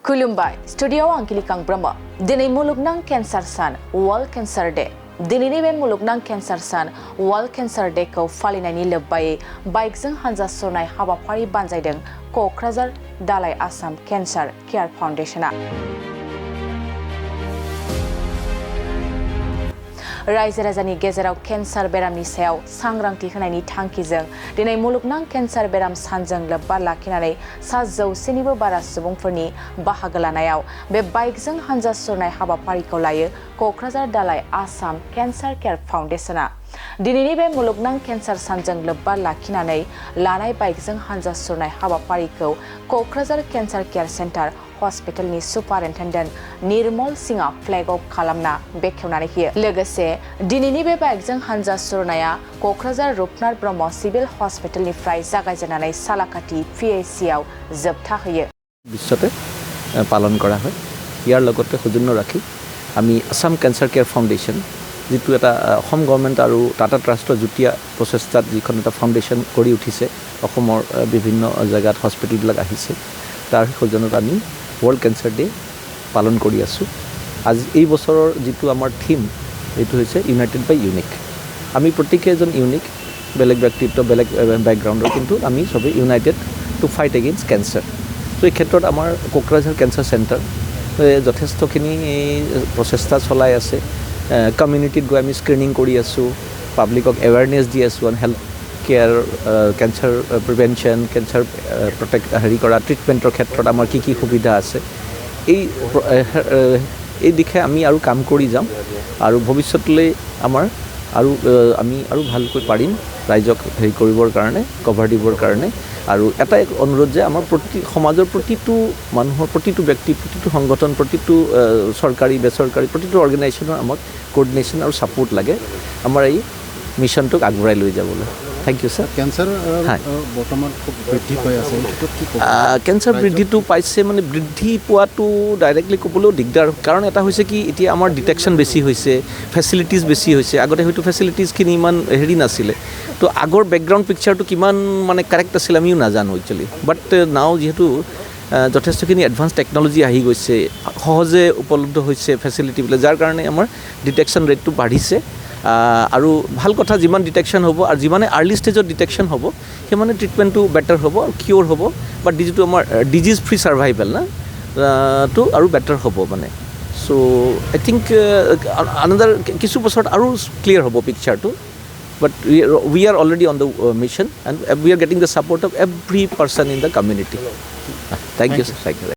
Kulumbai, Studio Angkilikang Brahma. Dinay Mulugnan Cancer San, World Cancer Day. Dinini be Mulugnan Cancer San, World Cancer Day ko falinani lebbai, baik jeng hanja sonai habapari banjaideng Kokrajhar Dalai Assam Cancer Care Foundation a. रायजो राजानि गेजेराव केन्सार बेरामनि सायाव सांग्रांथि होनायनि थांखिजों दिनै मुलुगनां केन्सार बेराम सानजों लोब्बा लाखिनानै 700निबो बारा सुबुंफोरनि बाहागो लानायाव बे बाइकजों हानजा सुरनाय हाबाफारिखौ लायो क'क्राझार दालाइ आसाम केन्सार केयार फाउन्डेशना। दिनैनि बे मुलुगनां केन्सार सानजों लोब्बा लाखिनानै लानाय बाइकजों हानजा सुरनाय हाबाफारिखौ क'क्राझार केन्सार केयार सेन्टार हस्पिटालनि सुपारिन्टेन्डेन्ट निर्मल सिंहआ फ्लेग अफ खालामना बेखेवनानै होयो। लोगोसे दिनैनि बे बाइकजों हानजा सुरनाया क'क्राझार रुपनाथ ब्रह्म सिभिल हस्पिटालनिफ्राय जागायजेननानै सालाकाटि पिएचसिआव जोबथा होयो। बिश्वते पालन কৰা হয়। ইয়াৰ লগতে সজন্য ৰাখি আমি আসাম কেন্সাৰ কেয়াৰ ফাউণ্ডেশ্যন যেটো এটা অসম গভৰ্ণমেণ্ট আৰু টাটা ট্ৰাষ্টৰ যুটীয়া প্ৰচেষ্টাত যিখন এটা ফাউণ্ডেশ্যন কৰি উঠিছে অসমৰ বিভিন্ন জায়গাত হস্পিটেলবিলাক আহিছে তাৰ সজনত আমি वर्ल्ड कैंसर डे पालन कर आज এই বছৰৰ যেটো আমাৰ থিম এটো হৈছে ইউনাইটেড বাই ইউনিক। আমি প্ৰত্যেকজন ইউনিক বেলেগ ব্যক্তিত্ব বেলেগ ব্যাকগ্ৰাউণ্ডৰ কিন্তু আমি সবে United to fight against cancer. তো এই ক্ষেত্ৰত আমাৰ কোকৰাঝাৰ ক্যান্সাৰ সেন্টাৰ যথেষ্টখিনি প্ৰচেষ্টা চলাই আছে। কমিউনিটিত গৈ আমি স্ক্ৰিনিং কৰি আছো, পাব্লিকক এৱাৰনেছ দি আছো on health care cancer prevention cancer protect হেৰি কৰা ট্ৰিটমেণ্টৰ ক্ষেত্ৰত আমাৰ কি কি সুবিধা আছে এই দিশে আমি আৰু কাম কৰি যাম আৰু ভৱিষ্যতলৈ আমাৰ আৰু আমি আৰু ভালকৈ পাৰিম ৰাইজক হেৰি কৰিবৰ কাৰণে কভাৰ দিবৰ কাৰণে। আৰু এটাই অনুৰোধ যে আমাৰ সমাজৰ প্ৰতিটো মানুহৰ প্ৰতিটো ব্যক্তি প্ৰতিটো সংগঠন প্ৰতিটো চৰকাৰী বেচৰকাৰী প্ৰতিটো অৰ্গেনাইজেশ্যনৰ আমাক কোঅৰ্ডিনেশ্যন আৰু ছাপোৰ্ট লাগে আমাৰ এই মিছনটোক আগবঢ়াই লৈ যাবলৈ। Thank you sir. कैंसर बर्तमान खूब बृद्धि पाई आछे कैंसर बृद्धि तो पाइছে মানে বৃদ্ধি পোৱাটো ডাইৰেক্টলি ক'বলৈ দিগদাৰ কাৰণ এটা হৈছে কি এতিয়া আমাৰ ডিটেকশ্যন বেছি হৈছে, ফেচিলিটিজ বেছি হৈছে। আগতে হয়তো ফেচিলিটিজখিনি ইমান হেৰি নাছিলে, তো আগৰ বেকগ্ৰাউণ্ড পিকচাৰটো কিমান মানে কাৰেক্ট আছিল আমিও নাজানো একচুৱেলি। বাট নাও যিহেতু যথেষ্টখিনি এডভান্স টেকনলজি আহি গৈছে, সহজে উপলব্ধ হৈছে ফেচিলিটিবিলাক, যাৰ কাৰণে আমাৰ ডিটেকশ্যন ৰেটটো বাঢ়িছে। আৰু ভাল কথা যিমান ডিটেকশ্যন হ'ব আৰু যিমানে আৰ্লি ষ্টেজত ডিটেকশ্যন হ'ব সিমানে ট্ৰিটমেণ্টটো বেটাৰ হ'ব আৰু কিয়ৰ হ'ব বা যিটো আমাৰ ডিজিজ ফ্ৰী ছাৰ্ভাইভেল না তো আৰু বেটাৰ হ'ব মানে। চ' আই থিংক আনাদাৰ কিছু বছৰত আৰু ক্লিয়াৰ হ'ব পিকচাৰটো। But we are already on the mission and we are getting the support of every person in the community. Thank you sir. Thank U.